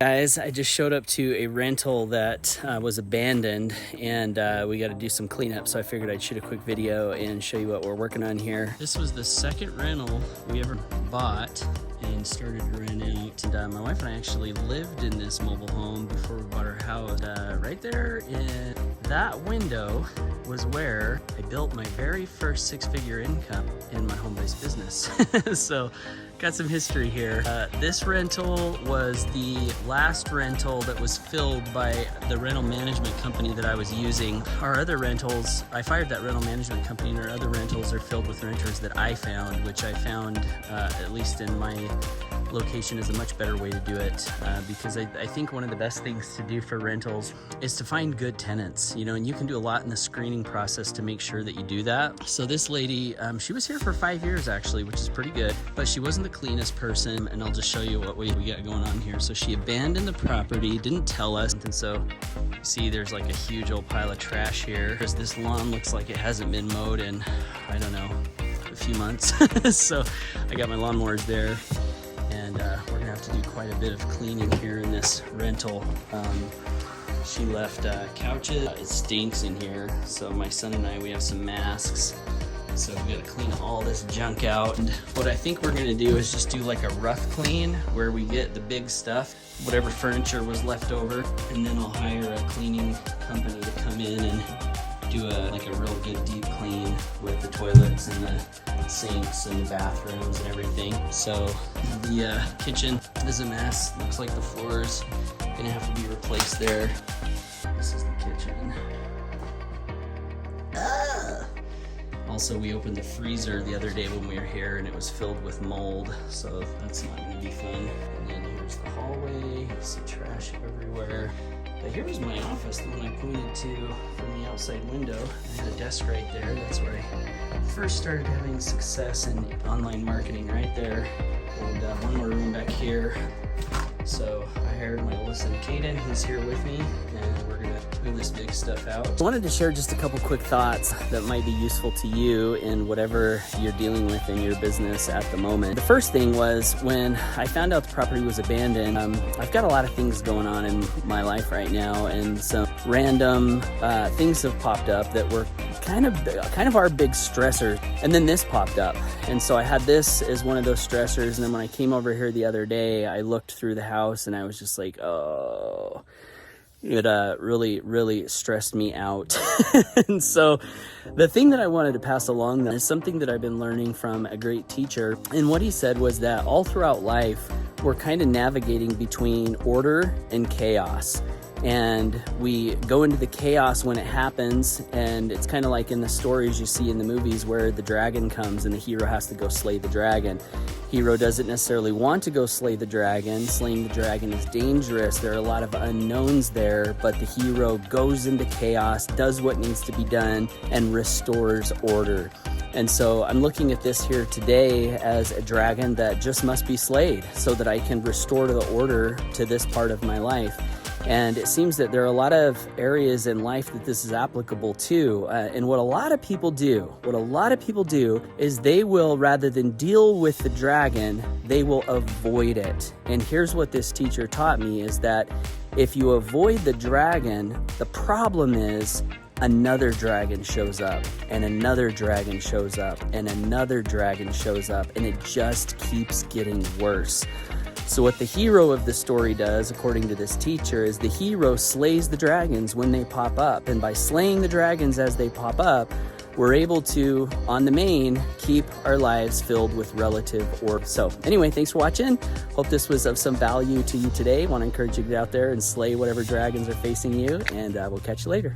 Guys, I just showed up to a rental that was abandoned, and we got to do some cleanup, so I figured I'd shoot a quick video and show you what we're working on here. This was the second rental we ever bought and started to rent out. And my wife and I actually lived in this mobile home before we bought our house. Right there in that window was where I built my very first six-figure income in my home-based business. So got some history here. This rental was the last rental that was filled by the rental management company that I was using. Our other rentals, I fired that rental management company, and our other rentals are filled with renters that I found, which I found, at least in my location, is a much better way to do it, because I think one of the best things to do for rentals is to find good tenants, you know, and you can do a lot in the screening process to make sure that you do that. So this lady, she was here for 5 years actually, which is pretty good, but she wasn't the cleanest person, and I'll just show you what we got going on here. So she abandoned the property, didn't tell us, and so you see there's like a huge old pile of trash here. This lawn looks like it hasn't been mowed in, I don't know, a few months. So I got my lawnmowers there, and we're gonna have to do quite a bit of cleaning here in this rental. She left couches. It stinks in here, so my son and I, we have some masks, so we gotta clean all this junk out. And what I think we're gonna do is just do like a rough clean where we get the big stuff, whatever furniture was left over, and then I'll hire a cleaning company to come in and do like a real good deep clean with the toilets and the sinks and the bathrooms and everything. So the kitchen is a mess. Looks like the floor's gonna have to be replaced there. This is the kitchen. Also, we opened the freezer the other day when we were here, and it was filled with mold, so that's not gonna be fun. And then here's the hallway. You see trash everywhere. But here was my office, the one I pointed to from the outside window. I had a desk right there. That's where I first started having success in online marketing, right there. And one more room back here. So I hired my oldest son, Caden, who's here with me, and we're gonna move this big stuff out. I wanted to share just a couple quick thoughts that might be useful to you in whatever you're dealing with in your business at the moment. The first thing was when I found out the property was abandoned. I've got a lot of things going on in my life right now, and some random things have popped up that were kind of our big stressor. And then this popped up, and so I had this as one of those stressors. And then when I came over here the other day, I looked through the house and I was just like, oh, it really stressed me out. And so the thing that I wanted to pass along is something that I've been learning from a great teacher. And what he said was that all throughout life, we're kind of navigating between order and chaos. And we go into the chaos when it happens, and it's kind of like in the stories you see in the movies where the dragon comes and the hero has to go slay the dragon. Hero doesn't necessarily want to go slay the dragon. Slaying the dragon is dangerous. There are a lot of unknowns there, but the hero goes into chaos, does what needs to be done, and restores order. And so I'm looking at this here today as a dragon that just must be slayed so that I can restore the order to this part of my life. And it seems that there are a lot of areas in life that this is applicable to. And what a lot of people do is they will, rather than deal with the dragon, they will avoid it. And here's what this teacher taught me is that if you avoid the dragon, the problem is another dragon shows up, and another dragon shows up, and another dragon shows up, and it just keeps getting worse. So what the hero of the story does, according to this teacher, is the hero slays the dragons when they pop up. And by slaying the dragons as they pop up, we're able to, on the main, keep our lives filled with relative order. So anyway, thanks for watching. Hope this was of some value to you today. Want to encourage you to get out there and slay whatever dragons are facing you, and we'll catch you later.